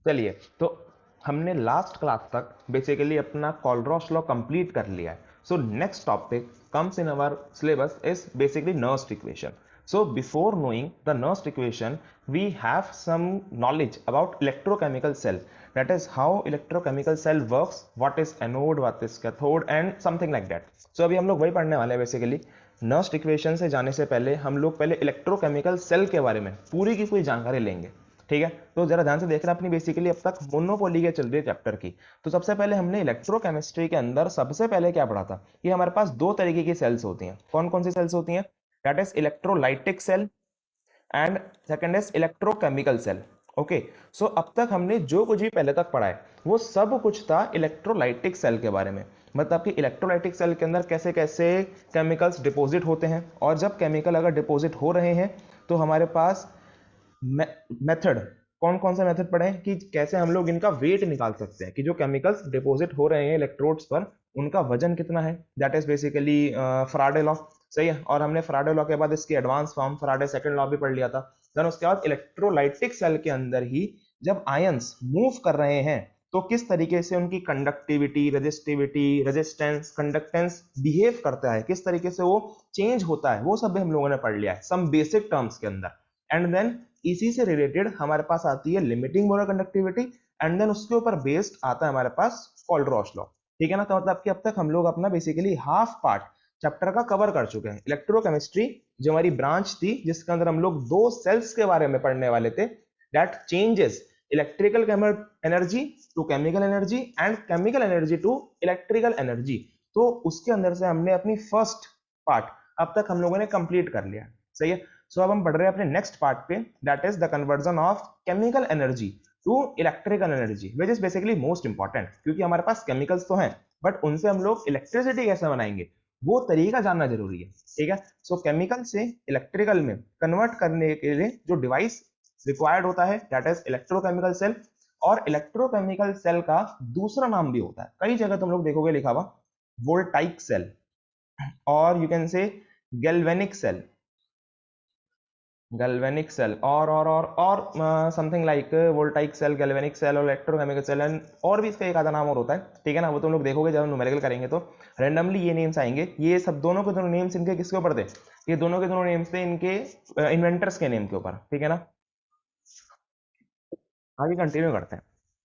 चलिए, तो हमने लास्ट क्लास तक बेसिकली अपना कोलरॉस लॉ कंप्लीट कर लिया है. So next topic comes in our syllabus is basically Nernst equation. So before knowing the Nernst equation, we have some knowledge about electrochemical cell. That is how electrochemical cell works, what is anode, what is cathode and something like that. So अभी हम लोग वही पढ़ने वाले हैं basically. Nernst equation से जाने से पहले हम लोग पहले इलेक्ट्रोकेमिकल सेल के बारे में पूरी की पूरी जानकारी लेंगे. ठीक है, तो जरा ध्यान से देखना. अपनी बेसिकली अब तक मोनोपोली के चल रही है चैप्टर की. तो सबसे पहले हमने इलेक्ट्रोकेमिस्ट्री के अंदर सबसे पहले क्या पढ़ा था कि हमारे पास दो तरीके की सेल्स होती हैं. कौन कौन सी सेल्स होती हैं? That is electrolytic cell and second is electrochemical cell. Okay, so अब तक हमने जो कुछ भी पहले तक पढ़ा है वो सब कुछ था इलेक्ट्रोलाइटिक सेल के बारे में. मतलब कि इलेक्ट्रोलाइटिक सेल के अंदर कैसे कैसे केमिकल्स डिपॉजिट होते हैं, और जब केमिकल अगर डिपॉजिट हो रहे हैं तो हमारे पास मेथड कौन कौन से मेथड पढ़े हैं कि कैसे हम लोग इनका वेट निकाल सकते हैं कि जो केमिकल्स डिपॉजिट हो रहे हैं इलेक्ट्रोड्स पर उनका वजन कितना है. That is basically Faraday law. सही है, और हमने फराडे लॉ के बाद इसकी advance form Faraday second law भी पढ़ लिया था. देन उसके बाद इलेक्ट्रोलाइटिक सेल के अंदर ही जब आयंस मूव कर रहे हैं तो किस तरीके से उनकी conductivity, resistivity, resistance, conductance behave करता है, किस तरीके से वो चेंज होता है, वो सब भी हम लोगों ने पढ़ लिया है सम बेसिक टर्म्स के अंदर. एंड देन इसी से रिलेटेड हमारे पास आती है limiting molar conductivity, and then उसके ऊपर बेस्ड आता है हमारे पास कोलरॉस लॉ. ठीक है ना, तो मतलब कि अब तक हम लोग अपना बेसिकली हाफ पार्ट चैप्टर का कवर कर चुके हैं. इलेक्ट्रोकेमिस्ट्री जो हमारी ब्रांच थी जिसके अंदर हम लोग दो सेल्स के बारे में पढ़ने वाले थे, that changes electrical energy to chemical energy and chemical energy to electrical energy. तो उसके अंदर से हमने अपनी फर्स्ट पार्ट अब तक हम लोगों ने कंप्लीट कर लिया. सही है, सो अब हम पढ़ रहे हैं अपने नेक्स्ट पार्ट पे, that is the conversion of chemical energy to electrical energy, which is basically most important. क्योंकि हमारे पास केमिकल्स तो हैं बट उनसे हम लोग इलेक्ट्रिसिटी कैसे बनाएंगे वो तरीका जानना जरूरी है. ठीक है, सो केमिकल से इलेक्ट्रिकल में कन्वर्ट करने के लिए जो डिवाइस रिक्वायर्ड होता है दैट इज इलेक्ट्रोकेमिकल सेल. और इलेक्ट्रोकेमिकल सेल का दूसरा नाम भी होता है, कई जगह तुम लोग देखोगे लिखा हुआ वोल्टाइक सेल, और you can say galvanic cell, galvanic cell और something like voltaic cell, galvanic cell और इलेक्ट्रोकेमिकल सेल, एंड और भी इसका एक आधा नाम और होता है. ठीक है ना, वो तुम लोग देखोगे जब न्यूमेरिकल करेंगे तो रैंडमली ये नेम्स आएंगे. ये सब दोनों के दोनों नेम्स इनके किसके ऊपर थे? ये दोनों के दोनों नेम्स थे इनके इन्वेंटर्स के नेम के ऊपर. ठीक है ना, आगे कंटिन्यू करते हैं.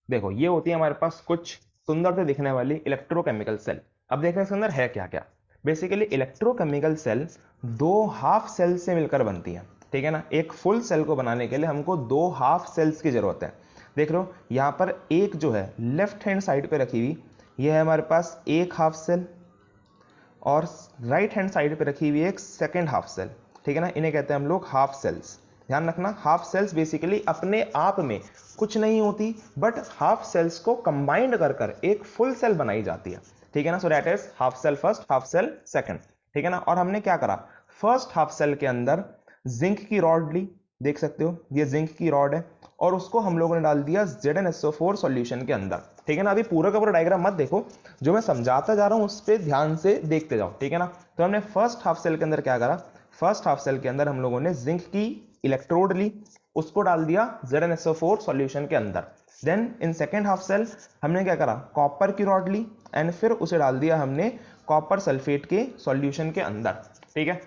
देखो, ये होती है हमारे पास कुछ सुंदर से दिखने वाली इलेक्ट्रोकेमिकल सेल. अब देखते हैं इसके अंदर है क्या क्या. बेसिकली इलेक्ट्रोकेमिकल सेल दो हाफ सेल से मिलकर बनती है. ठीक है ना, एक फुल सेल को बनाने के लिए हमको दो हाफ सेल्स की जरूरत है. देख लो यहाँ पर एक जो है लेफ्ट हैंड साइड पे रखी हुई, ये है हमारे पास एक हाफ सेल, और राइट हैंड साइड पे रखी हुई एक सेकेंड हाफ सेल. ठीक है ना, इन्हें कहते हैं हम लोग हाफ सेल्स. ध्यान रखना, हाफ सेल्स बेसिकली अपने आप में कुछ नहीं होती बट हाफ सेल्स को कंबाइंड कर कर एक फुल सेल बनाई जाती है. ठीक है ना, so that is half cell first, half cell second. ठीक है ना, और हमने क्या करा, फर्स्ट हाफ सेल के अंदर जिंक की रॉड ली, देख सकते हो ये जिंक की रॉड है, और उसको हम लोगों ने डाल दिया ZnSO4 सॉल्यूशन के अंदर. ठीक है ना, अभी पूरा का पूरा डायग्राम मत देखो, जो मैं समझाता जा रहा हूं उस पर ध्यान से देखते जाओ. ठीक है ना, तो हमने फर्स्ट हाफ सेल के अंदर क्या करा, फर्स्ट हाफ सेल के अंदर हम लोगों ने जिंक की इलेक्ट्रोड ली, उसको डाल दिया ZnSO4 सॉल्यूशन के अंदर. Then in second half cell हमने क्या करा, कॉपर की रॉड ली एंड फिर उसे डाल दिया हमने कॉपर सल्फेट के सॉल्यूशन के अंदर. ठीक है,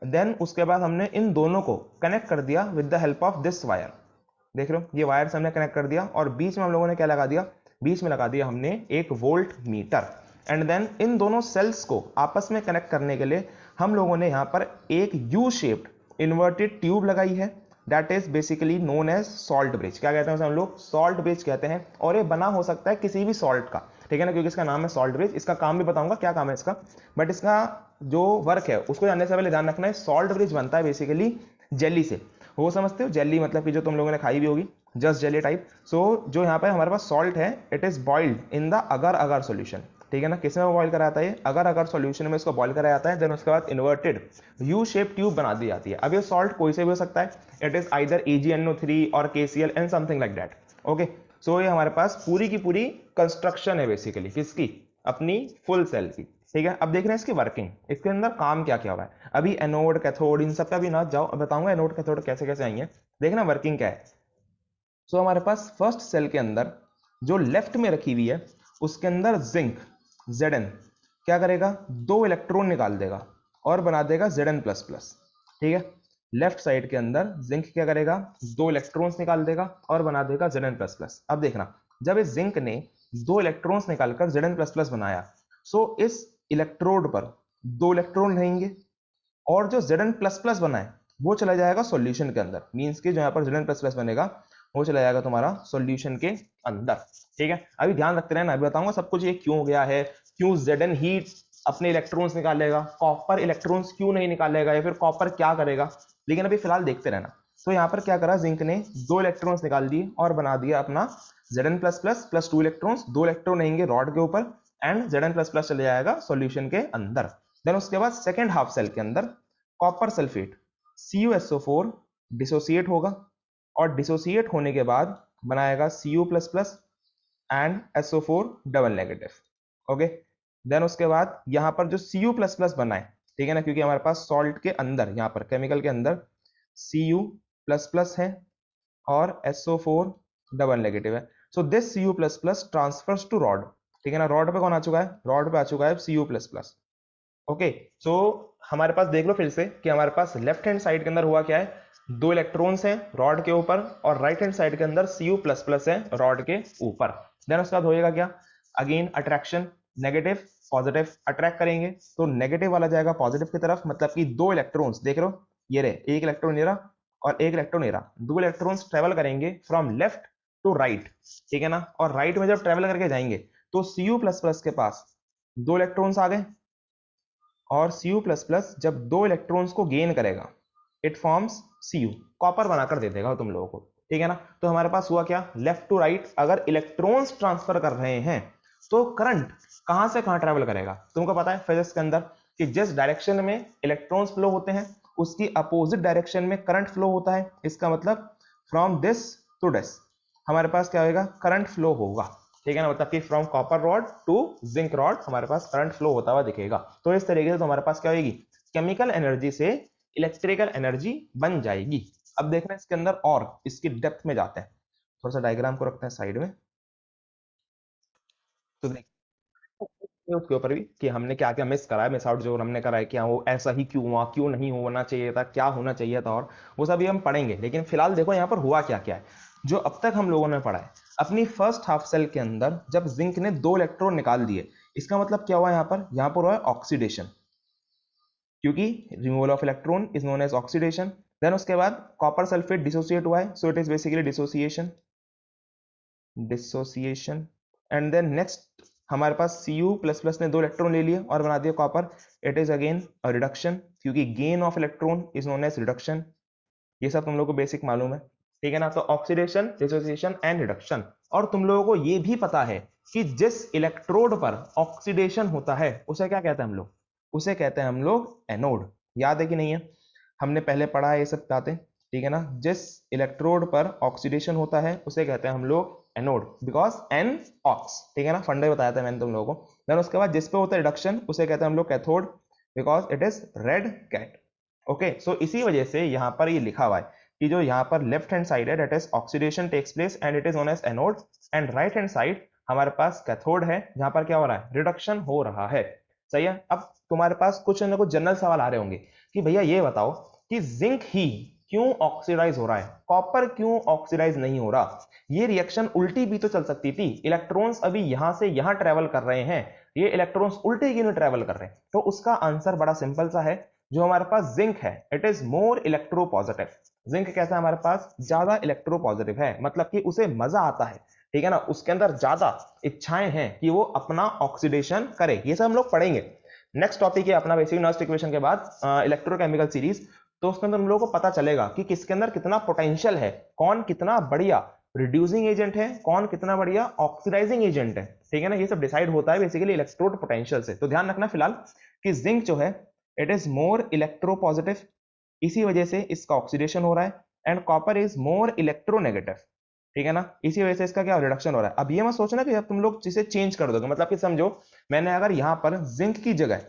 देन उसके बाद हमने इन दोनों को कनेक्ट कर दिया with the help of this wire. देख रहे हो, ये वायर से हमने कनेक्ट कर दिया, और बीच में हम लोगों ने क्या लगा दिया, बीच में लगा दिया हमने एक volt meter. And then in दोनों सेल्स को आपस में कनेक्ट करने के लिए हम लोगों ने यहां पर एक यू शेप्ड इन्वर्टेड ट्यूब लगाई है, that is basically known as salt bridge. क्या कहते हैं उसे हम लोग, सॉल्ट ब्रिज कहते हैं. और ये बना हो सकता है किसी भी सॉल्ट का. ठीक है ना, क्योंकि इसका नाम है सॉल्ट ब्रिज. इसका काम भी बताऊंगा क्या काम है इसका, बट इसका जो वर्क है उसको जानने से पहले ध्यान रखना है, सॉल्ट ब्रिज बनता है बेसिकली जेली से. वो समझते हो जेली, मतलब कि जो तुम लोगों ने खाई भी होगी, जस्ट जेली टाइप. सो जो यहाँ पर हमारे पास सॉल्ट है, it is boiled in the अगर अगर सॉल्यूशन. ठीक है ना, किस में बॉइल करा जाता है, ये अगर अगर सॉल्यूशन में इसको बॉइल कराया जाता है. देन उसके बाद इन्वर्टेड यू शेप ट्यूब बना दी जाती है. अब ये सॉल्ट कोई से भी हो सकता है, इट इज आइदर AgNO3 और KCl and something like that. Okay, so ये हमारे पास पूरी की पूरी कंस्ट्रक्शन है बेसिकली किसकी, अपनी फुल सेल की. ठीक है, अब देख रहे हैं इसकी वर्किंग, इसके अंदर काम क्या क्या हुआ है. अभी एनोड कैथोड इन सब का भी ना जाओ, बताऊंगा एनोड कैथोड कैसे कैसे आएंगे. देखना वर्किंग क्या है. सो हमारे पास फर्स्ट सेल के अंदर जो लेफ्ट में रखी हुई है उसके अंदर जिंक Zn क्या करेगा, 2 इलेक्ट्रॉन निकाल देगा और बना देगा Zn प्लस प्लस। ठीक है, लेफ्ट साइड के अंदर जिंक क्या करेगा, 2 इलेक्ट्रॉन्स निकाल देगा और बना देगा Zn प्लस प्लस। अब देखना, जब इस जिंक ने 2 इलेक्ट्रॉन्स निकालकर Zn प्लस प्लस बनाया, सो इस इलेक्ट्रोड पर 2 इलेक्ट्रॉन रहेंगे और जो Zn प्लस प्लस बना है वो चला जाएगा सॉल्यूशन के अंदर। मींस कि जो यहाँ पर Zn प्लस प्लस बनेगा वो चला जाएगा तुम्हारा सॉल्यूशन के अंदर। ठीक है, अभी ध्यान रखते रहना, अभी बताऊंगा सब कुछ ये क्यों हो गया है, क्यों Zn ही अपने इलेक्ट्रॉन्स निकालेगा, कॉपर इलेक्ट्रॉन्स क्यों नहीं निकालेगा, या फिर कॉपर क्या करेगा, लेकिन अभी फिलहाल देखते रहना। तो यहाँ पर क्या करा, जिंक ने 2 इलेक्ट्रॉन्स निकाल दिए और बना दिया अपना Zn plus plus plus 2 electrons, 2 electron रहेंगे रॉड के ऊपर एंड Zn प्लस प्लस चले जाएगा सॉल्यूशन के अंदर। देन उसके बाद सेकेंड हाफ सेल के अंदर कॉपर सल्फेट CuSO4 डिसोसिएट होगा और डिसोसिएट होने के बाद बनाएगा Cu++ and SO4 double negative. Okay, then उसके बाद यहां पर जो Cu++ बना है, ठीक है ना, क्योंकि हमारे पास सॉल्ट के अंदर, यहां पर केमिकल के अंदर Cu++ है और SO4 डबल नेगेटिव है। So this Cu++ transfers to rod. ठीक है ना, रॉड पे कौन आ चुका है, रॉड पे आ चुका है Cu++। ओके, सो हमारे पास देख लो फिर से कि हमारे पास लेफ्ट हैंड साइड के अंदर हुआ क्या है, 2 इलेक्ट्रॉन्स हैं रॉड के ऊपर और राइट हैंड साइड के अंदर Cu++ है रॉड के ऊपर। देन उसके बाद होएगा क्या, again attraction, negative positive attract करेंगे तो नेगेटिव वाला जाएगा पॉजिटिव की तरफ, मतलब कि 2 इलेक्ट्रॉन्स देख रहे हो, ये रहे, एक इलेक्ट्रॉन ये रहा और एक इलेक्ट्रॉन ये रहा, 2 इलेक्ट्रॉन्स ट्रेवल करेंगे फ्रॉम लेफ्ट टू राइट। ठीक है ना, और राइट में जब ट्रेवल करके जाएंगे तो Cu++ के पास 2 इलेक्ट्रॉन्स आ गए और Cu++ जब 2 इलेक्ट्रॉन्स को गेन करेगा इट फॉर्म्स Cu, कॉपर बनाकर दे देगा तुम लोगों को। ठीक है ना, तो हमारे पास हुआ क्या, लेफ्ट टू राइट अगर इलेक्ट्रॉन्स ट्रांसफर कर रहे हैं तो करंट कहां से कहां ट्रेवल करेगा। तुमको पता है फिजिक्स के अंदर कि जिस डायरेक्शन में इलेक्ट्रॉन्स फ्लो होते हैं उसकी अपोजिट डायरेक्शन में करंट फ्लो होता है। इसका मतलब फ्रॉम दिस टू दिस हमारे पास क्या होगा, करंट फ्लो होगा। ठीक है ना, मतलब कि from copper rod to zinc rod हमारे पास करंट फ्लो होता हुआ दिखेगा। तो इस तरीके से तो हमारे पास क्या होगी, केमिकल एनर्जी से इलेक्ट्रिकल एनर्जी बन जाएगी। अब देखना इसके अंदर और इसकी डेप्थ में जाते हैं, थोड़ा सा डायग्राम को रखते हैं साइड में। तो देख उसके ऊपर भी कि हमने क्या क्या मिस करा है, मिस आउट जो हमने करा है, क्या वो ऐसा ही क्यों हुआ, क्यों नहीं होना चाहिए था, क्या होना चाहिए था, और वो सभी हम पढ़ेंगे। लेकिन फिलहाल देखो यहाँ पर हुआ क्या क्या है जो अब तक हम लोगों ने पढ़ा है। अपनी फर्स्ट हाफ सेल के अंदर जब जिंक ने 2 इलेक्ट्रॉन निकाल दिए, इसका मतलब क्या हुआ, यहाँ पर हुआ है ऑक्सीडेशन, क्योंकि removal of electron is known as oxidation. Then उसके बाद कॉपर सल्फेट डिसोसिएट हुआ है, so it is basically dissociation, dissociation. And then next हमारे पास Cu++ ने 2 इलेक्ट्रॉन ले लिए और बना दिया copper, it is again reduction, क्योंकि gain of electron is known as reduction. ये सब तुम लोगों को बेसिक मालूम है। ठीक है ना, तो ऑक्सीडेशन, डिसोसिएशन एंड रिडक्शन। और तुम लोगों को ये भी पता है कि जिस इलेक्ट्रोड पर ऑक्सीडेशन होता है उसे क्या कहते हैं हम लोग, उसे कहते हैं हम लोग एनोड। याद है कि नहीं है, हमने पहले पढ़ा है ये सब बातें। ठीक है ना, जिस इलेक्ट्रोड पर ऑक्सीडेशन होता है उसे कहते हैं हम लोग एनोड, बिकॉज एन ऑक्स। ठीक है ना, फंडे बताया था मैंने तुम लोगों को। देन उसके बाद जिस पे होता है रिडक्शन उसे कहते हैं हम लोग cathode, because it is red cat. Okay, so इसी वजह से यहां पर ये लिखा हुआ है कि जो यहाँ पर लेफ्ट हैंड साइड है that is oxidation takes place and it is known as anode, and right hand side हमारे पास कैथोड है जहां पर क्या हो रहा है, रिडक्शन हो रहा है। सही है, अब तुम्हारे पास कुछ ना कुछ जनरल सवाल आ रहे होंगे कि भैया ये बताओ कि जिंक ही क्यों ऑक्सीडाइज हो रहा है, कॉपर क्यों ऑक्सीडाइज नहीं हो रहा। ये रिएक्शन उल्टी भी तो चल सकती थी, इलेक्ट्रॉन्स अभी यहां से यहां ट्रेवल कर रहे हैं, ये इलेक्ट्रॉन्स उल्टे क्यों नहीं ट्रेवल कर रहे हैं। तो उसका आंसर बड़ा सिंपल सा है, जो हमारे पास जिंक है it is more electropositive. Zinc कैसा है, हमारे पास ज्यादा इलेक्ट्रोपॉजिटिव है, मतलब कि उसे मजा आता है। ठीक है ना, उसके अंदर ज्यादा इच्छाएं हैं कि वो अपना ऑक्सीडेशन करे। ये सब हम लोग पढ़ेंगे। नेक्स्ट टॉपिक है अपना बेसिक नर्स इक्वेशन के बाद इलेक्ट्रोकेमिकल सीरीज। तो उसके अंदर हम लोगों को पता चलेगा कि किसके अंदर कितना पोटेंशियल है, कौन कितना बढ़िया रिड्यूसिंग एजेंट है, कौन कितना बढ़िया ऑक्सीडाइजिंग एजेंट है। ठीक है ना, ये सब डिसाइड होता है बेसिकली इलेक्ट्रोड पोटेंशियल से। तो ध्यान रखना फिलहाल कि जिंक जो है इट इज मोर इलेक्ट्रोपॉजिटिव, इसी वजह से इसका ऑक्सीडेशन हो रहा है, and copper is more electronegative. ठीक है ना, इसी वजह से इसका क्या रिडक्शन हो रहा है। अब ये मत सोचना कि जब तुम लोग जिसे चेंज कर दोगे, मतलब कि समझो मैंने अगर यहां पर जिंक की जगह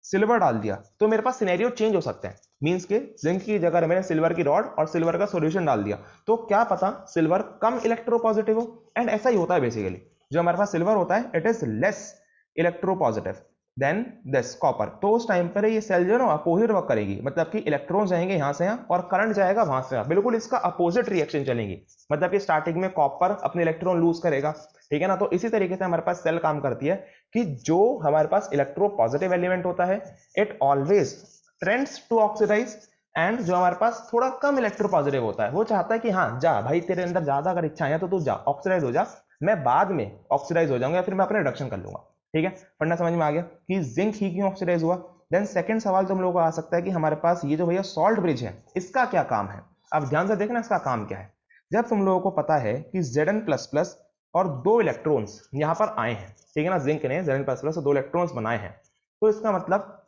सिल्वर डाल दिया, तो मेरे पास सिनेरियो चेंज हो सकते हैं। मींस के जिंक की जगह मैंने सिल्वर की रॉड और सिल्वर का सॉल्यूशन डाल दिया, तो क्या पता सिल्वर कम इलेक्ट्रोपॉजिटिव हो, एंड ऐसा ही होता है बेसिकली। जो हमारे पास सिल्वर होता है it is less electropositive than this copper, तो उस टाइम पर ये सेल जो है ना अपोजिट वर्क करेगी, मतलब कि इलेक्ट्रॉन जाएंगे यहां से यहां और करंट जाएगा वहां से यहां, बिल्कुल इसका अपोजिट रिएक्शन चलेगी। मतलब कि स्टार्टिंग में कॉपर अपने इलेक्ट्रॉन लूज करेगा, ठीक है ना। तो इसी तरीके से हमारे पास सेल काम करती है कि जो हमारे पास इलेक्ट्रो पॉजिटिव एलिमेंट होता है it always trends to oxidise, and जो हमारे पास थोड़ा कम इलेक्ट्रो पॉजिटिव होता है वो चाहता है कि हाँ जा भाई, तेरे अंदर ज्यादा अगर इच्छा है तो तू जा ऑक्सीडाइज हो जा, मैं बाद में ऑक्सीडाइज हो जाऊंगा या फिर मैं अपने रिडक्शन कर लूंगा। ठीक है, पढ़ना समझ में आ गया कि जिंक ही क्यों ऑक्सीडाइज हुआ। देन सेकंड सवाल तो हम लोगों को आ सकता है कि हमारे पास ये जो भैया सॉल्ट ब्रिज है इसका क्या काम है। अब ध्यान से देखना इसका काम क्या है। जब तुम लोगों को पता है कि Zn++ और 2 इलेक्ट्रॉन्स यहां पर आए हैं, ठीक है ना, जिंक ने Zn++ और 2 इलेक्ट्रॉन्स बनाए हैं, तो इसका मतलब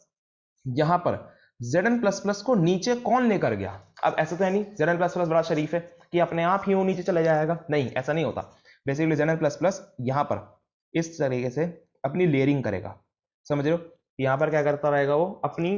यहां पर Zn++ को नीचे कौन लेकर गया। अब ऐसा तो है नहीं Zn++ बड़ा शरीफ है कि अपने आप ही वो नीचे चला जाएगा, नहीं ऐसा नहीं होता। बेसिकली Zn++ यहां पर इस तरीके से अपनी लेयरिंग करेगा, समझ रहे हो। यहां पर क्या करता रहेगा, वो अपनी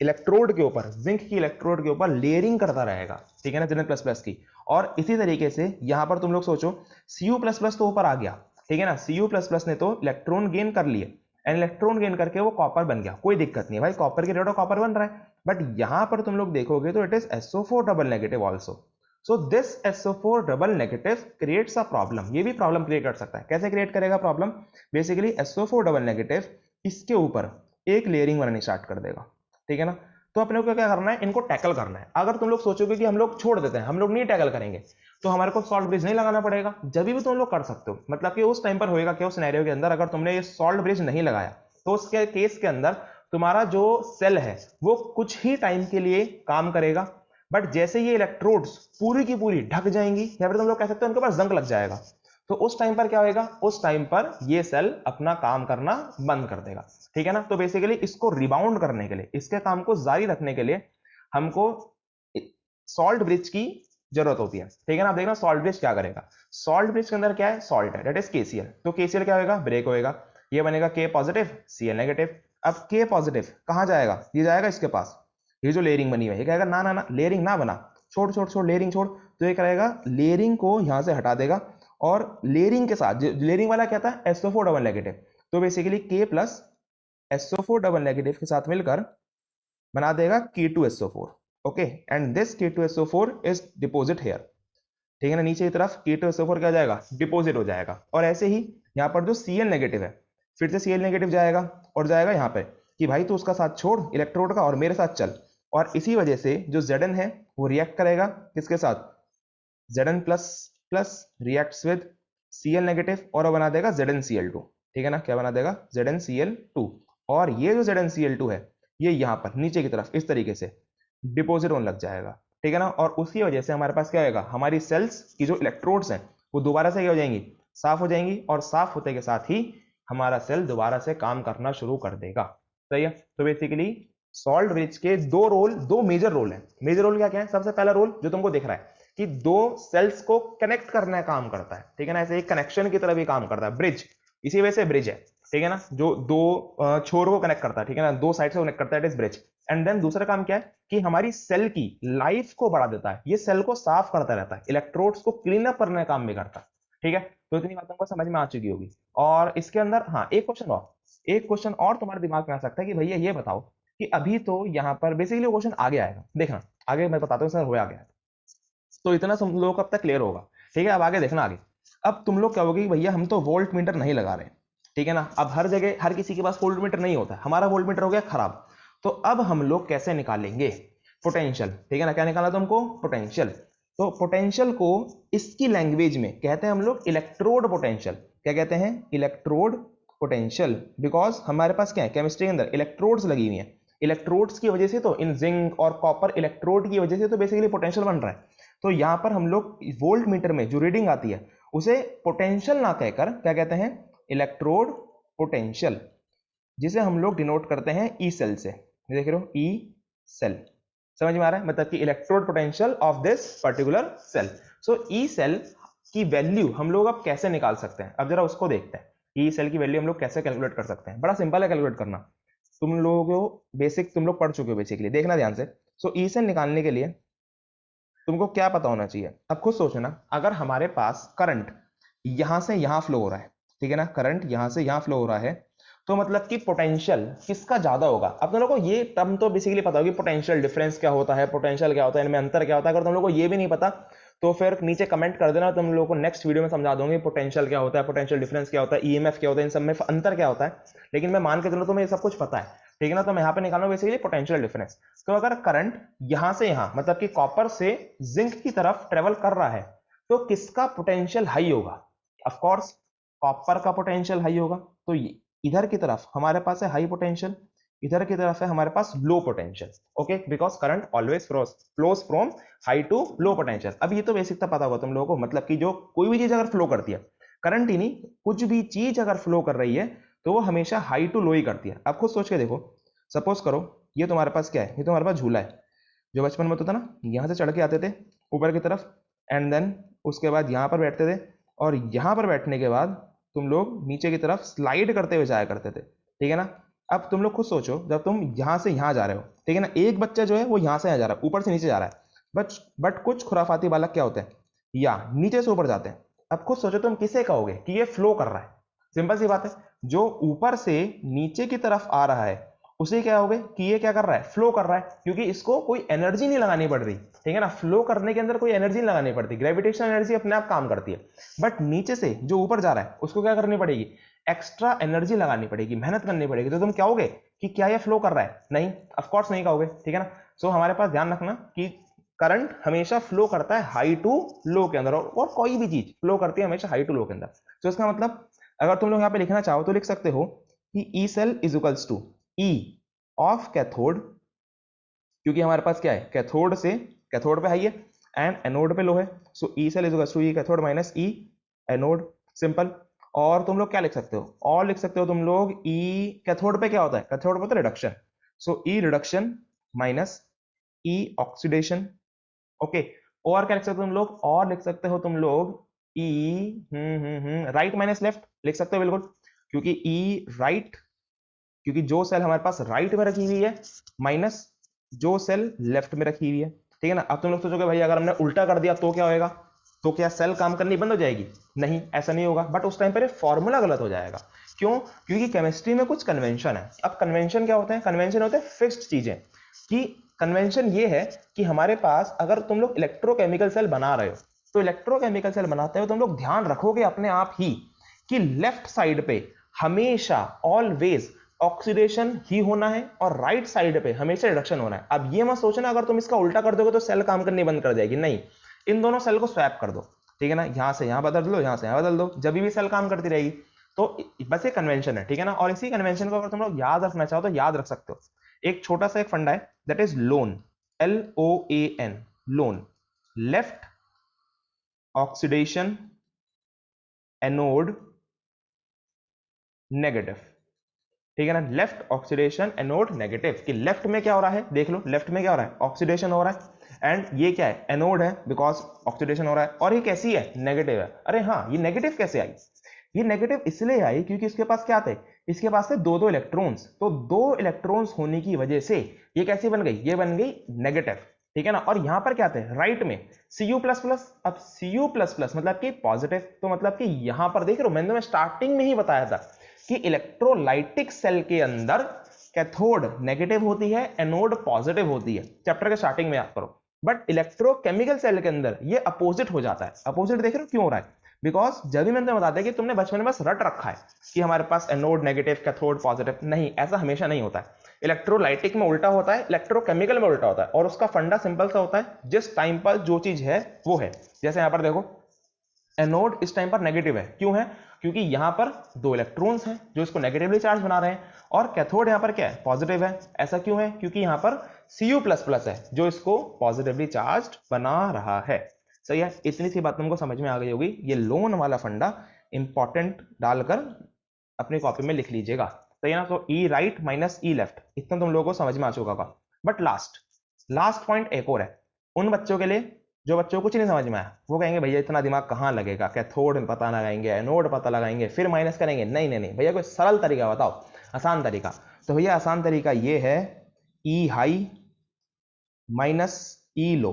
इलेक्ट्रोड के ऊपर, जिंक की इलेक्ट्रोड के ऊपर लेयरिंग करता रहेगा, ठीक है ना, Zn++ की। और इसी तरीके से यहां पर तुम लोग सोचो Cu++ तो ऊपर आ गया, ठीक है ना, Cu++ ने तो इलेक्ट्रॉन गेन कर लिए, एंड इलेक्ट्रॉन गेन करके वो कॉपर बन गया, कोई दिक्कत नहीं भाई, कॉपर की रेट कॉपर बन रहा है। बट यहां पर तुम लोग देखोगे तो it is SO4 double negative also. So this SO4 double negative creates a problem, ये भी प्रॉब्लम क्रिएट कर सकता है। कैसे क्रिएट करेगा problem, basically SO4 double negative इसके ऊपर एक लेयरिंग बनानी स्टार्ट कर देगा, ठीक है ना। तो अपने को क्या करना है, इनको टैकल करना है। अगर तुम लोग सोचोगे कि हम लोग छोड़ देते हैं, हम लोग नहीं टैकल करेंगे, तो हमारे को सॉल्ट ब्रिज नहीं लगाना पड़ेगा, जब भी तुम लोग कर सकते हो। मतलब कि उस टाइम पर होएगा क्या, उस सिनेरियो के अंदर अगर तुमने ये सॉल्ट ब्रिज नहीं लगाया तो उसके केस के अंदर तुम्हारा जो सेल है वो कुछ ही टाइम के लिए काम करेगा, बट जैसे ये इलेक्ट्रोड्स पूरी की पूरी ढक जाएंगी या फिर तुम लोग कह सकते हो उनके पास जंग लग जाएगा, तो उस टाइम पर क्या होएगा, उस टाइम पर ये सेल अपना काम करना बंद कर देगा, ठीक है ना। तो बेसिकली इसको रिबाउंड करने के लिए, इसके काम को जारी रखने के लिए हमको सॉल्ट ब्रिज की जरूरत होती है, ठीक है ना। आप देखना सॉल्ट ब्रिज क्या करेगा, सॉल्ट ब्रिज के अंदर क्या है, सॉल्ट है, दैट इज KCl। तो KCl क्या होगा, ब्रेक होएगा, ये बनेगा K पॉजिटिव Cl नेगेटिव। अब K पॉजिटिव कहां जाएगा, ये जाएगा इसके पास, ये जो लेयरिंग बनी हुई है, ये कहेगा ना ना ना लेयरिंग ना बना, छोड़ छोड़ छोड़ लेयरिंग छोड़। तो ये करेगा लेयरिंग को यहां से हटा देगा, और लेयरिंग के साथ लेयरिंग वाला क्या था, SO4 डबल नेगेटिव, तो basically K plus SO4 double negative के साथ मिलकर बना देगा K2SO4। Okay, and this K2SO4 is deposit here, ठीक है ना, नीचे की तरफ K2SO4 क्या जाएगा, डिपोजिट हो जाएगा। और ऐसे ही यहाँ पर जो Cl नेगेटिव है, फिर से Cl नेगेटिव जाएगा और जाएगा यहाँ पे कि भाई तू उसका साथ छोड़ इलेक्ट्रोड का और मेरे साथ चल। और इसी वजह से जो Zn है वो रिएक्ट करेगा किसके साथ, Zn plus plus reacts with Cl negative और बना देगा ZnCl2, ठीक है ना, क्या बना देगा, ZnCl2। और ये जो ZnCl2 है ये यहाँ पर नीचे की तरफ इस तरीके से डिपोजिट होने लग जाएगा, ठीक है ना। और उसी वजह से हमारे पास क्या होगा, हमारी सेल्स की जो इलेक्ट्रोड्स हैं वो दोबारा से क्या हो जाएंगी, साफ हो जाएंगी, और साफ होते के साथ ही हमारा सेल दोबारा से काम करना शुरू कर देगा। सही है। तो बेसिकली सॉल्ट ब्रिज के दो मेजर रोल है। मेजर रोल क्या क्या है, सबसे पहला रोल जो तुमको दिख रहा है कि दो सेल्स को कनेक्ट करने का काम करता है, ठीक है ना, ऐसे एक कनेक्शन की तरह भी काम करता है ब्रिज, इसी वजह से ब्रिज है, ठीक है ना, जो दो छोर को कनेक्ट करता है, ठीक है ना, दो साइड से कनेक्ट करता है, it is bridge. And then दूसरा काम क्या है कि हमारी सेल की लाइफ को बढ़ा देता है, ये सेल को साफ करता रहता है, इलेक्ट्रोड्स को क्लीन अप करने का काम भी करता है, ठीक है। तो इतनी बात हमको समझ में आ चुकी होगी। और इसके अंदर हाँ एक क्वेश्चन और तुम्हारे दिमाग में आ सकता है कि भैया ये बताओ कि अभी तो यहाँ पर बेसिकली क्वेश्चन आगे आएगा, देखना आगे मैं बताता हूँ सर हो गया, तो इतना तुम लोगों को अब तक क्लियर होगा, ठीक है। अब आगे देखना आगे, अब तुम लोग क्या होगी कि भैया हम तो वोल्ट मीटर नहीं लगा रहे, ठीक है ना। अब हर जगह हर किसी के पास वोल्ट मीटर नहीं होता, हमारा वोल्ट मीटर हो गया खराब, तो अब हम लोग कैसे निकालेंगे पोटेंशियल, ठीक है ना, क्या निकाला तुमको, पोटेंशियल। तो पोटेंशियल को इसकी लैंग्वेज में कहते हैं हम लोग इलेक्ट्रोड पोटेंशियल, क्या कहते हैं, इलेक्ट्रोड पोटेंशियल। बिकॉज हमारे पास क्या है, केमिस्ट्री के अंदर इलेक्ट्रोड्स लगी हुई है, इलेक्ट्रोड्स की वजह से तो इन जिंक और कॉपर इलेक्ट्रोड की वजह से तो बेसिकली पोटेंशियल बन रहा है। तो यहां पर हम लोग वोल्ट मीटर में जो रीडिंग आती है उसे पोटेंशियल ना कहकर क्या कहते हैं, इलेक्ट्रोड पोटेंशियल, जिसे हम लोग डिनोट करते हैं ई सेल से, देख रहे हो, ई सेल, समझ में आ रहा है, मतलब कि electrode potential of this particular cell. So E cell की वैल्यू हम लोग अब कैसे निकाल सकते हैं, अब जरा उसको देखते हैं, ई सेल की वैल्यू हम लोग कैसे कैलकुलेट कर सकते हैं। बड़ा सिंपल है कैलकुलेट करना। तुम लोगों बेसिक तुम लोग पढ़ चुके हो बेसिकली, देखना ध्यान से। सो ई सेल निकालने के लिए तुमको क्या पता होना चाहिए, अब खुद सोचना। अगर हमारे पास करंट यहां से यहां फ्लो हो रहा है, ठीक है ना, करंट यहां से यहां फ्लो हो रहा है, तो मतलब कि पोटेंशियल किसका ज्यादा होगा। अब तुम लोग को ये टर्म तो बेसिकली पता होगी, पोटेंशियल डिफरेंस क्या होता है, पोटेंशियल क्या होता है, इनमें अंतर क्या होता है। अगर तुम लोग को ये भी नहीं पता तो फिर नीचे कमेंट कर देना, तुम लोगों को नेक्स्ट वीडियो में समझा दूंगी पोटेंशियल क्या होता है, पोटेंशियल डिफरेंस क्या होता है, ईएमएफ क्या होता है, इन सब में अंतर क्या होता है। लेकिन मैं मान के चलो तुम्हें ये सब कुछ पता है, ठीक है ना। तो मैं यहाँ पे निकालूं बेसिकली पोटेंशियल डिफरेंस। तो अगर करंट यहां से यहां मतलब कि कॉपर से जिंक की तरफ ट्रेवल कर रहा है, तो किसका पोटेंशियल हाई होगा। ऑफ कोर्स कॉपर का पोटेंशियल हाई होगा। तो इधर की तरफ हमारे पास है हाई पोटेंशियल, इधर की तरफ है हमारे पास low potential. Okay, because current always flows from high to low potential. अब ये तो बेसिक था, पता होगा तुम लोगों को, मतलब कि जो कोई भी चीज अगर फ्लो करती है, करंट ही नहीं, कुछ भी चीज अगर फ्लो कर रही है तो वो हमेशा हाई टू लो ही करती है। अब खुद सोच के देखो, सपोज करो ये तुम्हारे पास क्या है, ये तुम्हारे पास झूला है, जो बचपन में होता था ना, यहां से चढ़ के आते थे ऊपर की तरफ, एंड देन उसके बाद यहां पर बैठते थे, और यहां पर बैठने के बाद तुम लोग नीचे की तरफ स्लाइड करते हुए जाया करते थे, ठीक है ना। अब तुम लोग खुद सोचो, जब तुम यहां से यहां जा रहे हो, ठीक है ना, एक बच्चा जो है वो यहां से यहां जा रहा है, ऊपर से नीचे जा रहा है, बट कुछ खुराफाती बालक क्या होते हैं, या नीचे से ऊपर जाते हैं। अब खुद सोचो तुम किसे कहोगे कि ये फ्लो कर रहा है। सिंपल सी बात है, जो ऊपर से नीचे की तरफ आ रहा है उसे क्या होगे कि ये क्या कर रहा है, फ्लो कर रहा है, क्योंकि इसको कोई एनर्जी नहीं लगानी पड़ रही, ठीक है ना। फ्लो करने के अंदर कोई एनर्जी नहीं लगानी पड़ती, ग्रेविटेशनल एनर्जी अपने आप काम करती है। बट नीचे से जो ऊपर जा रहा है उसको क्या करनी पड़ेगी, एक्स्ट्रा एनर्जी लगानी पड़ेगी, मेहनत करनी पड़ेगी। तो तुम क्या कहोगे कि क्या ये फ्लो कर रहा है, नहीं, ऑफकोर्स नहीं कहोगे, ठीक है ना। सो हमारे पास ध्यान रखना कि करंट हमेशा फ्लो करता है हाई टू लो के अंदर, और कोई भी चीज फ्लो करती है हमेशा हाई टू लो के अंदर। तो इसका मतलब अगर तुम लोग यहाँ पे लिखना चाहो तो लिख सकते हो कि E cell is equals to E of cathode, क्योंकि हमारे पास क्या है, कैथोड से कैथोड पे हाई है एंड एनोड पे लो है। So E cell is equals to E cathode minus E anode, simple. और तुम लोग क्या लिख सकते हो, और लिख सकते हो तुम लोग ई कैथोड पे क्या होता है, कैथोड पे होता है रिडक्शन, सो ई रिडक्शन माइनस ई ऑक्सीडेशन। ओके, और क्या लिख सकते हो तुम लोग, और लिख सकते हो तुम लोग ई राइट माइनस लेफ्ट लिख सकते हो, बिल्कुल, क्योंकि ई राइट, क्योंकि जो सेल हमारे पास राइट में रखी हुई है माइनस जो सेल लेफ्ट में रखी हुई है, ठीक है ना। अब तुम लोग सोचोगे भाई अगर हमने उल्टा कर दिया तो क्या होएगा, तो क्या सेल काम करनी बंद हो जाएगी, नहीं, ऐसा नहीं होगा। बट उस टाइम पर फॉर्मूला गलत हो जाएगा। क्यों, क्योंकि केमिस्ट्री में कुछ कन्वेंशन है। अब कन्वेंशन क्या होते हैं, कन्वेंशन होते हैं फिक्स्ड चीजें, कि कन्वेंशन ये है कि हमारे पास अगर तुम लोग इलेक्ट्रोकेमिकल सेल बना रहे हो, तो इलेक्ट्रोकेमिकल सेल बनाते हो तुम लोग ध्यान रखोगे अपने आप ही कि लेफ्ट साइड पे हमेशा ऑलवेज ऑक्सीडेशन ही होना है और राइट साइड पे हमेशा रिडक्शन होना है। अब ये मत सोचना अगर तुम इसका उल्टा कर दोगे तो सेल काम करनी बंद कर जाएगी, नहीं, इन दोनों सेल को स्वैप कर दो, ठीक है ना, यहां से यहां बदल दो, यहां से यहां बदल दो, जब भी सेल काम करती रहेगी। तो बस ये कन्वेंशन है, ठीक है ना। और इसी कन्वेंशन को अगर तुम लोग याद रखना चाहो तो याद रख सकते हो। एक छोटा सा एक फंडा है, that is loan, LOAN, loan, left oxidation anode negative, ठीक है ना, लेफ्ट ऑक्सीडेशन एनोड नेगेटिव। कि लेफ्ट में क्या हो रहा है, देख लो लेफ्ट में क्या हो रहा है, ऑक्सीडेशन हो रहा है, एंड ये क्या है, एनोड है, बिकॉज ऑक्सीडेशन हो रहा है, और ये कैसी है, नेगेटिव है। अरे हाँ, ये नेगेटिव कैसे आई, ये नेगेटिव इसलिए आई क्योंकि इसके पास क्या थे, इसके पास थे दो दो इलेक्ट्रॉन्स, तो दो इलेक्ट्रॉन्स होने की वजह से ये कैसी बन गई, ये बन गई नेगेटिव, ठीक है ना। और यहां पर क्या थे, राइट में Cu++, अब Cu++ मतलब कि पॉजिटिव, तो मतलब कि यहां पर देख रहे हो, मैंने तुम्हें स्टार्टिंग में ही बताया था कि इलेक्ट्रोलाइटिक सेल के अंदर कैथोड नेगेटिव होती है, एनोड पॉजिटिव होती है, चैप्टर के स्टार्टिंग में याद करो। बट इलेक्ट्रोकेमिकल सेल के अंदर ये अपोजिट हो जाता है। अपोजिट देख रहे हो क्यों हो रहा है, बिकॉज जब भी मैंने तुम्हें बताया कि तुमने बचपन में बस रट रखा है कि हमारे पास एनोड नेगेटिव कैथोड पॉजिटिव, नहीं, ऐसा हमेशा नहीं होता है। इलेक्ट्रोलाइटिक में उल्टा होता है, इलेक्ट्रोकेमिकल में उल्टा होता है, और उसका फंडा सिंपल सा होता है, जिस टाइम पर जो चीज है वो है। जैसे यहां पर देखो, एनोड इस टाइम पर नेगेटिव है, क्यों है, क्योंकि यहां पर दो इलेक्ट्रॉन्स हैं जो इसको नेगेटिवली चार्ज बना रहे हैं, और कैथोड यहां पर क्या है, पॉजिटिव है। ऐसा क्यों है, क्योंकि यहां पर Cu++ है जो इसको पॉजिटिवली चार्ज बना रहा है। सही है, इतनी सी बात तुमको समझ में आ गई होगी। ये लोन वाला फंडा इंपॉर्टेंट डालकर अपनी कॉपी में लिख लीजिएगा, सही है ना। तो ई राइट माइनस ई लेफ्ट, इतना तुम लोगों को समझ में आ चुका होगा। बट लास्ट पॉइंट एक और है उन बच्चों के लिए जो बच्चों को कुछ नहीं समझ में आया। वो कहेंगे भैया इतना दिमाग कहाँ लगेगा, कैथोड पता लगाएंगे, एनोड पता लगाएंगे, फिर माइनस करेंगे, नहीं नहीं नहीं भैया, कोई सरल तरीका बताओ, आसान तरीका। तो भैया आसान तरीका ये है ई हाई माइनस ई लो,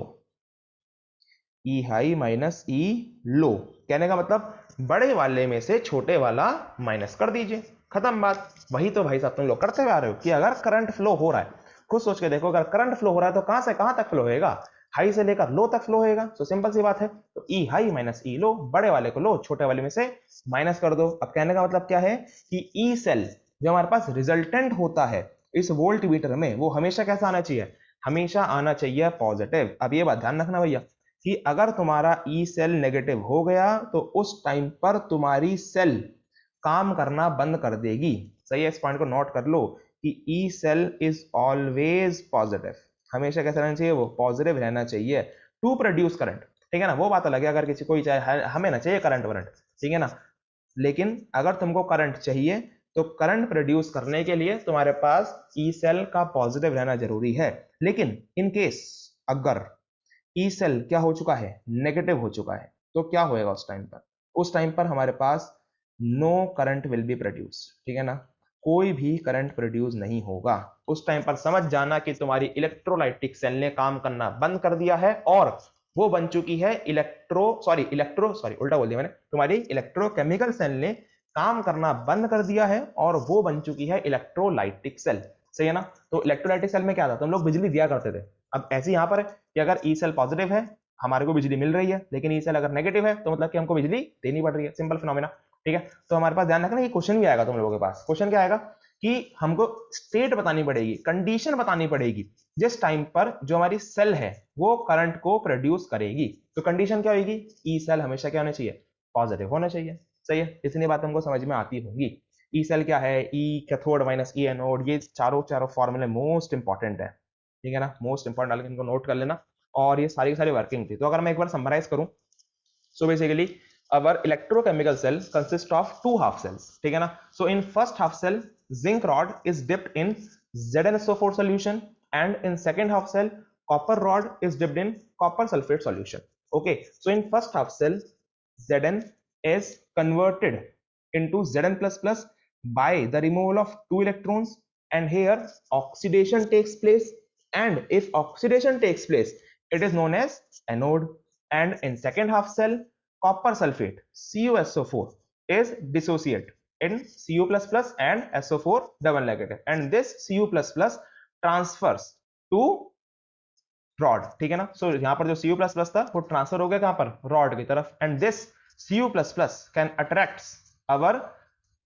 ई हाई माइनस ई लो। कहने का मतलब बड़े वाले में से छोटे वाला माइनस कर दीजिए, खत्म बात। वही तो भाई साहब तुम लोग करते हुए आ रहे हो कि अगर करंट फ्लो हो रहा है, खुद सोच के देखो, अगर करंट फ्लो हो रहा है तो कहां से कहां तक फ्लो होएगा, हाई से लेकर लो तक फ्लो होएगा। तो सिंपल सी बात है, तो ई हाई माइनस ई लो, बड़े वाले को लो, छोटे वाले में से माइनस कर दो। अब कहने का मतलब क्या है कि ई सेल जो हमारे पास रिजल्टेंट होता है इस वोल्ट मीटर में, वो हमेशा कैसा आना चाहिए, हमेशा आना चाहिए पॉजिटिव। अब ये बात ध्यान रखना भैया कि अगर तुम्हारा ई सेल नेगेटिव हो गया तो उस टाइम पर तुम्हारी सेल काम करना बंद कर देगी। सही है, इस पॉइंट को नोट कर लो कि E cell is always positive, हमेशा कैसा रहना चाहिए, वो पॉजिटिव रहना चाहिए टू प्रोड्यूस करंट। ठीक है ना, वो बात अलग है अगर किसी को चाहे, हमें ना चाहिए करंट वरंट, ठीक है ना, लेकिन अगर तुमको करंट चाहिए तो करंट प्रोड्यूस करने के लिए तुम्हारे पास ई सेल का पॉजिटिव रहना जरूरी है। लेकिन इन केस अगर ई सेल क्या हो चुका है, नेगेटिव हो चुका है, तो क्या होएगा उस टाइम पर, उस टाइम पर हमारे पास no current will be produce. ठीक है ना, कोई भी करंट प्रोड्यूस नहीं होगा। उस टाइम पर समझ जाना कि तुम्हारी इलेक्ट्रोलाइटिक सेल ने काम करना बंद कर दिया है और वो बन चुकी है उल्टा बोल दिया मैंने, तुम्हारी इलेक्ट्रोकेमिकल सेल ने काम करना बंद कर दिया है और वो बन चुकी है इलेक्ट्रोलाइटिक सेल। सही है ना, तो इलेक्ट्रोलाइटिक सेल में क्या था, तुम लोग बिजली दिया करते थे। अब ऐसे यहां पर है कि अगर ई सेल पॉजिटिव है हमारे को बिजली मिल रही है, लेकिन ई सेल अगर नेगेटिव है तो मतलब कि हमको बिजली देनी पड़ रही है, सिंपल फिनोमेना। ठीक है, तो हमारे पास ध्यान रखना, ये क्वेश्चन भी आएगा तुम लोगों के पास। क्वेश्चन क्या आएगा कि हमको स्टेट बतानी पड़ेगी, कंडीशन बतानी पड़ेगी जिस टाइम पर जो हमारी सेल है वो करंट को प्रोड्यूस करेगी। तो कंडीशन क्या होगी, ई सेल हमेशा क्या होना चाहिए, पॉजिटिव होना चाहिए। सही है, इतनी बात हमको समझ में आती होगी। ई सेल क्या है, ई कैथोड माइनस ई एनोड, ये चारों फॉर्मूले मोस्ट इंपॉर्टेंट है। ठीक है ना, मोस्ट इंपॉर्टेंट, इनको नोट कर लेना। और ये सारी की सारी वर्किंग थी। तो अगर मैं एक बार समराइज करूं, so basically our electrochemical cell consists of two half cells. ठीक है ना, so in first half cell zinc rod is dipped in ZnSO4 solution and in second half cell copper rod is dipped in copper sulfate solution. Okay, so in first half cell Zn is converted into Zn++ by the removal of two electrons, and here oxidation takes place, and if oxidation takes place it is known as anode. And in second half cell copper sulfate CuSO4 is dissociate in Cu++ and SO4 double negative, and this Cu++ transfers to rod. ठीक है ना, सो यहां पर जो Cu++ था वो transfer हो गया कहां पर, रॉड की तरफ, and this Cu++ can attracts our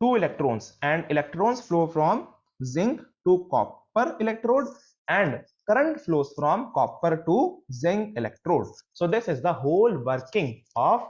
two electrons, and electrons flow from zinc to copper electrode and current flows from copper to zinc electrode. So this is the whole working of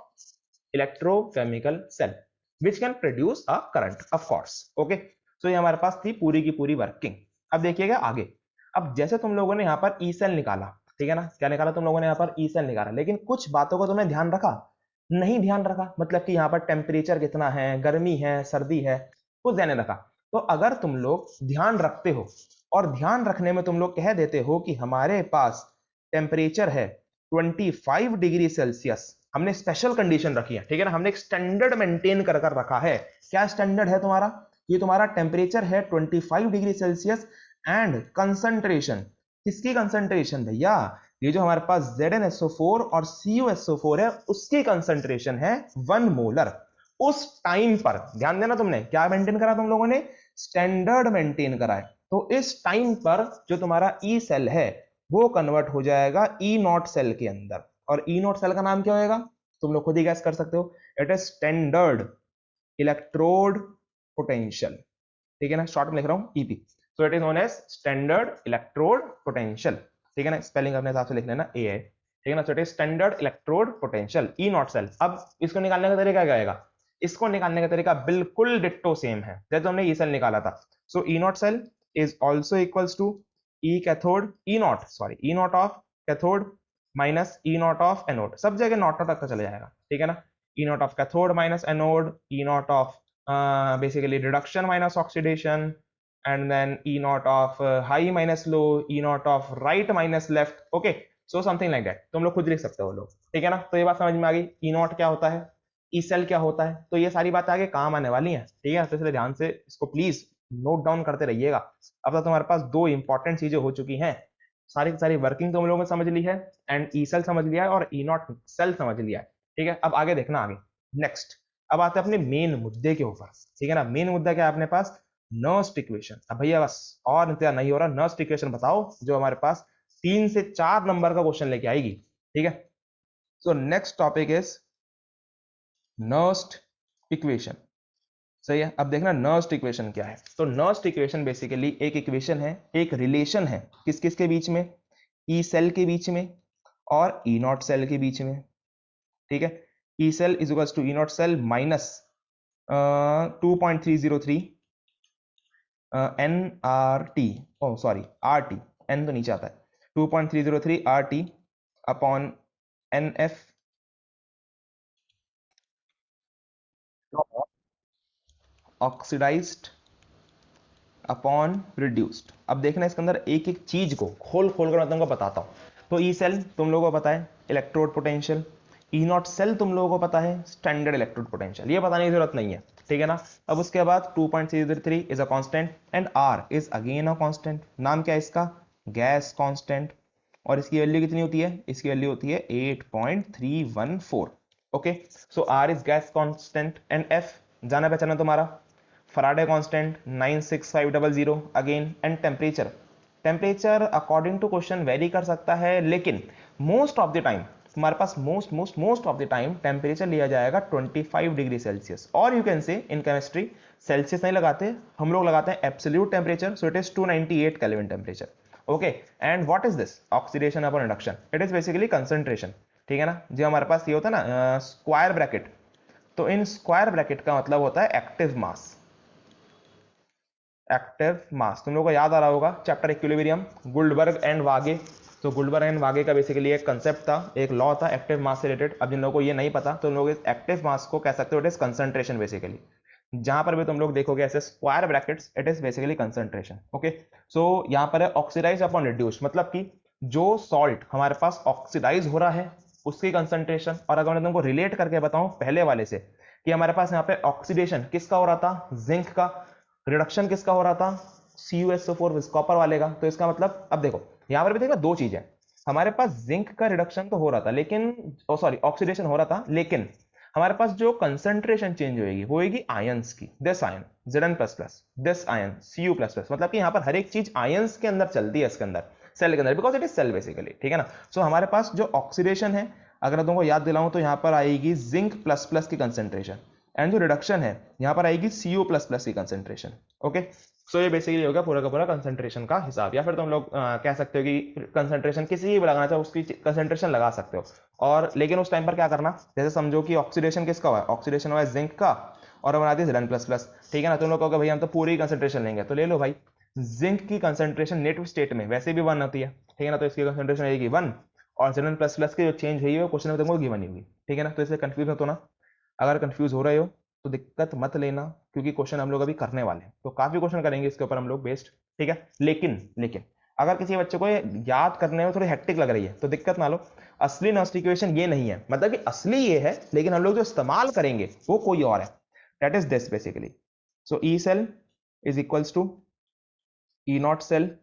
electrochemical cell which can produce a current, of course. Okay, so ये हमारे पास थी पूरी की पूरी working. अब देखिएगा आगे, अब जैसे तुम लोगों ने यहाँ पर ई सेल निकाला, ठीक है ना, क्या निकाला तुम लोगों ने यहाँ पर ई सेल निकाला, लेकिन कुछ बातों को तुमने ध्यान रखा, नहीं ध्यान रखा, मतलब कि यहाँ पर टेम्परेचर कितना है, गर्मी है, सर्दी है, कुछ ध्यान रखा। तो अगर तुम लोग ध्यान रखते हो और ध्यान रखने में तुम लोग कह देते हो कि हमारे पास टेम्परेचर है 25 डिग्री सेल्सियस, हमने स्पेशल कंडीशन रखी है, ठीक है ना, हमने एक स्टैंडर्ड मेंटेन कर रखा है। क्या स्टैंडर्ड है तुम्हारा, ये तुम्हारा टेम्परेचर है 25 डिग्री सेल्सियस एंड कंसंट्रेशन, किसकी कंसंट्रेशन भैया, ये जो हमारे पास ZnSO4 और CuSO4 है उसकी कंसंट्रेशन है 1 मोलर। उस टाइम पर ध्यान देना, तुमने क्या मेंटेन करा, तुम लोगों ने स्टैंडर्ड मेंटेन करा है। तो इस टाइम पर जो तुम्हारा ई सेल है वो कन्वर्ट हो जाएगा ई नॉट सेल के अंदर, और ई नॉट सेल का नाम क्या होगा, तुम लोग खुद ही गैस कर सकते हो, it is standard electrode potential. ठीक है ना, शॉर्ट में लिख रहा हूं EP, so it is known as standard electrode potential. ठीक है ना, स्पेलिंग अपने हिसाब से लिख लेना, ए है, ठीक है ना, so it is standard electrode potential E not cell. अब इसको निकालने का तरीका क्या आएगा, इसको निकालने का तरीका बिल्कुल डिट्टो सेम है जैसे हमने ई सेल निकाला था। So E not cell is also equals to E cathode, E nought of cathode minus E nought of anode, सब जगह नॉट तक चले जाएगा। ठीक है ना, E nought of cathode minus anode, E nought of basically reduction minus oxidation, and then E naught of high minus low, E naught of right minus left. Okay, so something like that, तुम लोग खुद लिख सकते हो लोग। ठीक है ना, तो ये बात समझ में आ गई, E naught क्या होता है, E cell क्या होता है, तो ये सारी बातें आगे काम आने वाली हैं। ठीक है, तो इसलिए ध्यान से इसको प्लीज नोट डाउन करते रहिएगा। अब तक तुम्हारे पास दो इंपॉर्टेंट चीजें हो चुकी हैं, सारी की सारी वर्किंग तुम लोगों ने समझ ली है, एंड ई सेल समझ लिया है और ई नॉट सेल समझ लिया है। ठीक है, अब आगे देखना आगे। नेक्स्ट, अब आते हैं अपने मेन मुद्दे के ऊपर। ठीक है ना, मेन मुद्दा क्या है अपने पास? Nernst equation. अब भैया बस और इंतजार नहीं हो रहा, नर्स्ट इक्वेशन बताओ जो हमारे पास 3 से 4 नंबर का क्वेश्चन लेके आएगी। ठीक है, so next topic is Nernst equation. सही है, अब देखना नर्स्ट इक्वेशन क्या है। तो नर्स्ट इक्वेशन बेसिकली एक इक्वेशन है, एक रिलेशन है, किस किस के बीच में? ई सेल के बीच में और ई नॉट सेल के बीच में। ठीक है, E cell is equal to E not cell minus 2.303 N R T, oh sorry R T, N तो नीचे आता है, 2.303 R T upon N F oxidised upon reduced. अब देखना इसके अंदर एक एक चीज को खोल खोल कर मैं तुमको बताता हूं। तो ई सेल तुम लोगों को पता है electrode potential, E not cell तुम लोगों को पता है स्टैंडर्ड इलेक्ट्रोड पोटेंशियल, ये बताने की जरूरत नहीं है। ठीक है ना, अब उसके बाद 2.303 is a constant and R is again a constant. नाम क्या है इसका? Gas constant. और इसकी वैल्यू कितनी होती है? इसकी वैल्यू होती है 8.314। Okay, so R is gas constant and F जाना पहचाना तुम्हारा Faraday constant 96500 again. And temperature, temperature according to question vary कर सकता है, लेकिन मोस्ट ऑफ द टाइम तुम्हारे पास most of the time temperature लिया जाएगा 25 डिग्री सेल्सियस। और you can say in chemistry Celsius नहीं लगाते हम लोग, लगाते हैं absolute temperature, so it is 298 kelvin temperature. Okay, and what is this? Oxidation upon reduction, it is basically concentration. ठीक है ना, जो हमारे पास ये होता है ना स्क्वायर ब्रैकेट, तो इन स्क्वायर ब्रैकेट का मतलब होता है एक्टिव मास। एक्टिव मास तुम लोगों को याद आ रहा होगा चैप्टर इक्विलिब्रियम, गुल्डबर्ग एंड वागे। तो गुल्डबर्ग एंड वागे का बेसिकली एक कंसेप्ट था, एक लॉ था एक्टिव मास से रिलेटेड। अब जिन लोगों को ये नहीं पता तो लोग इस एक्टिव मास को कह सकते हो इट इज कंसंट्रेशन बेसिकली। जहां पर भी तुम लोग देखोगे ऐसे square brackets, it is basically concentration. Okay, so यहां पर है ऑक्सीडाइज अपॉन रिड्यूस, मतलब कि जो सॉल्ट हमारे पास ऑक्सीडाइज हो रहा है उसकी कंसंट्रेशन। और अगर मैं तुमको रिलेट करके बताऊं पहले वाले से, कि हमारे पास यहाँ पे ऑक्सीडेशन किसका हो रहा था? जिंक का। रिडक्शन किसका हो रहा था? CuSO4 कॉपर वाले का। तो इसका मतलब अब देखो यहां पर भी देखो दो चीज है, हमारे पास जिंक का रिडक्शन तो हो रहा था लेकिन, ओ सॉरी ऑक्सीडेशन हो रहा था, लेकिन हमारे पास जो कंसंट्रेशन चेंज होगी वो होगी आयंस की। This ion Zn plus plus, this ion Cu plus plus, मतलब कि यहाँ पर हर एक चीज आयंस के अंदर चलती है इसके अंदर, सेल के अंदर, because it is cell basically. ठीक है ना, सो हमारे पास जो ऑक्सीडेशन है, अगर मैं तुमको याद दिलाऊं तो यहाँ पर आएगी जिंक प्लस प्लस की कंसेंट्रेशन, एंड जो रिडक्शन है यहाँ पर आएगी Cu प्लस प्लस की कंसेंट्रेशन। ओके, सो ये बेसिकली होगा पूरा का पूरा कंसेंट्रेशन का हिसाब। या फिर तुम लोग कह सकते हो कि कंसेंट्रेशन किसी भी लगाना चाहो उसकी कंसेंट्रेशन लगा सकते हो। और लेकिन उस टाइम पर क्या करना, जैसे समझो कि ऑक्सीडेशन किसका हुआ है? ऑक्सीडेशन हुआ है जिंक का, और बना दी Zn प्लस प्लस। ठीक है ना, तुम लोग कहोगे भैया हम तो पूरी कंसेंट्रेशन लेंगे, तो ले लो भाई, जिंक की कंसेंट्रेशन नेटिव स्टेट में वैसे भी 1 होती है। ठीक है ना, तो इसकी कंसेंट्रेशन रहेगी 1, और Zn प्लस प्लस की जो चेंज हुई है वो क्वेश्चन में तुमको गिवन ही होगी। ठीक है ना, तो इससे कंफ्यूज मत होना। अगर कंफ्यूज हो रहे हो तो दिक्कत मत लेना, क्योंकि क्वेश्चन हम लोग अभी करने वाले हैं, तो काफी क्वेश्चन करेंगे इसके ऊपर हम लोग बेस्ड। ठीक है, लेकिन लेकिन अगर किसी बच्चे को याद करने में थोड़ी हेक्टिक लग रही है तो दिक्कत ना लो, असली नॉस्ट इक्वेशन ये नहीं है, मतलब कि असली ये है लेकिन हम लोग जो इस्तेमाल करेंगे वो कोई और है। That is this basically. So E cell is equals to E not cell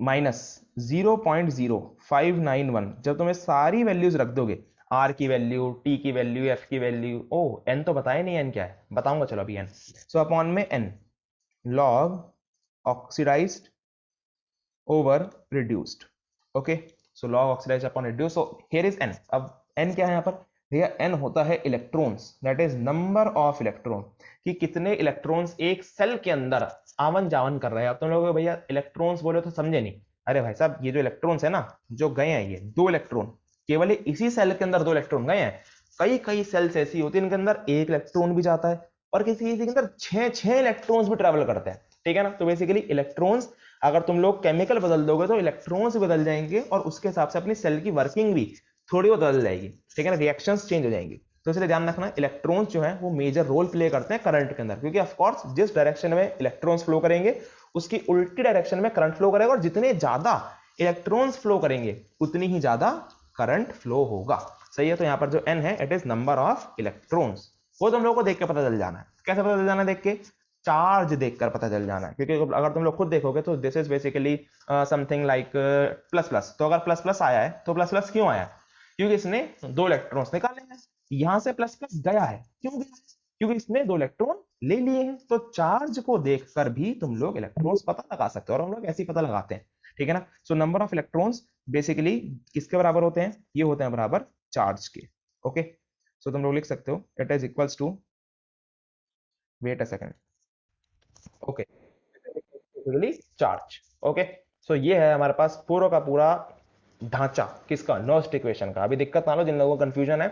minus 0.0591। जब तुम्हें सारी वैल्यूज रख दोगे, आर की वैल्यू, टी की वैल्यू, एफ की वैल्यू, ओ एन तो बताया नहीं, एन क्या है बताऊंगा, चलो अभी एन। सो अपॉन में N log oxidised over reduced. Okay, so log oxidised upon reduce, so here is N. अब एन क्या है यहाँ पर भैया? एन होता है electrons, that is number of electron, कि कितने इलेक्ट्रॉन्स एक सेल के अंदर आवन जावन कर रहे हैं। अब तुम लोग भैया इलेक्ट्रॉन्स बोले तो समझे नहीं, अरे भाई साहब ये जो इलेक्ट्रॉन्स है ना जो गए हैं, ये 2 इलेक्ट्रॉन, केवल इसी सेल के अंदर 2 इलेक्ट्रॉन गए हैं। कई कई सेल्स ऐसी होती है इनके अंदर 1 इलेक्ट्रॉन भी जाता है, और किसी किसी के अंदर 6 इलेक्ट्रॉन्स भी ट्रेवल करते हैं। ठीक है ना, तो बेसिकली इलेक्ट्रॉन्स, अगर तुम लोग केमिकल बदल दोगे तो इलेक्ट्रॉन्स बदल जाएंगे, और उसके हिसाब से अपनी सेल की वर्किंग भी थोड़ी बदल जाएगी। ठीक है ना, रिएक्शंस चेंज हो जाएंगी। तो इसलिए ध्यान रखना इलेक्ट्रॉन्स जो है वो मेजर रोल प्ले करते हैं करंट के अंदर, क्योंकि ऑफ कोर्स जिस डायरेक्शन में इलेक्ट्रॉन्स फ्लो करेंगे उसकी उल्टी डायरेक्शन में करंट फ्लो करेगा, और जितने ज्यादा इलेक्ट्रॉन्स फ्लो करेंगे उतनी ही ज्यादा करंट फ्लो होगा। सही है, तो यहां पर जो एन है it is number of electrons, वो तुम लोगों को देख के पता चल जाना है। कैसे पता चल जाना है देख के? चार्ज देखकर पता चल जाना है, क्योंकि अगर तुम लोग खुद देखोगे तो this is basically something like plus plus. तो अगर प्लस प्लस आया है तो प्लस प्लस क्यों आया है? क्योंकि इसने 2 इलेक्ट्रॉन्स निकाले हैं। यहां से प्लस प्लस गया है, क्यों गया है? क्योंकि इसने 2 इलेक्ट्रॉन ले लिए हैं। तो चार्ज को देखकर भी तुम लोग इलेक्ट्रॉन्स पता लगा सकते हो, और हम लोग ऐसे ही पता लगाते हैं, ठीक है ना। So number of electrons basically किसके बराबर होते हैं? ये होते हैं बराबर चार्ज के। ओके, सो तुम लोग लिख सकते हो it is equals to, wait a second, okay, charge. Okay, so ये है हमारे पास पूरा का पूरा ढांचा किसका? नर्स्ट इक्वेशन का। अभी दिक्कत ना लो जिन लोगों को कंफ्यूजन है,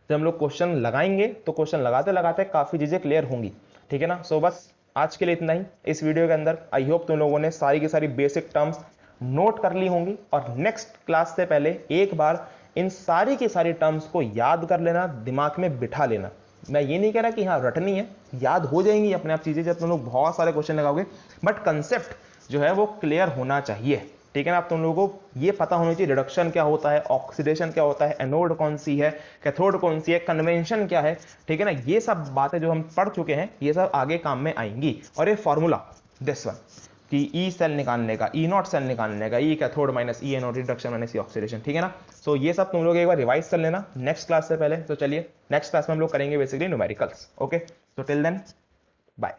जब हम लोग क्वेश्चन लगाएंगे तो क्वेश्चन लगाते लगाते काफी चीजें क्लियर होंगी, ठीक है ना। सो बस आज के लिए इतना ही इस वीडियो के अंदर। आई होप तुम लोगों ने सारी की सारी बेसिक टर्म्स नोट कर ली होंगी, और नेक्स्ट क्लास से पहले एक बार इन सारी की सारी टर्म्स को याद कर लेना, दिमाग में बिठा लेना। मैं ये नहीं कह रहा कि हाँ रटनी है, याद हो जाएंगी अपने आप चीजें जब तुम लोग बहुत सारे क्वेश्चन लगाओगे, बट कंसेप्ट जो है वो क्लियर होना चाहिए, ठीक है ना। आप तुम लोगों को ये पता होना चाहिए रिडक्शन क्या होता है, ऑक्सीडेशन क्या होता है, एनोड कौन सी है, कैथोड कौन सी है, कन्वेंशन क्या है, ठीक है ना। ये सब बातें जो हम पढ़ चुके हैं ये सब आगे काम में आएंगी। और ये फॉर्मूला दिस वन कि ई सेल निकालने का, ई नॉट सेल निकालने का, ई cathode minus E anode, reduction minus ई ऑक्सीडेशन, ठीक है ना। सो ये सब तुम लोग एक बार रिवाइज कर लेना नेक्स्ट क्लास से पहले। तो चलिए नेक्स्ट क्लास में हम लोग करेंगे basically numericals. Okay, so till then bye.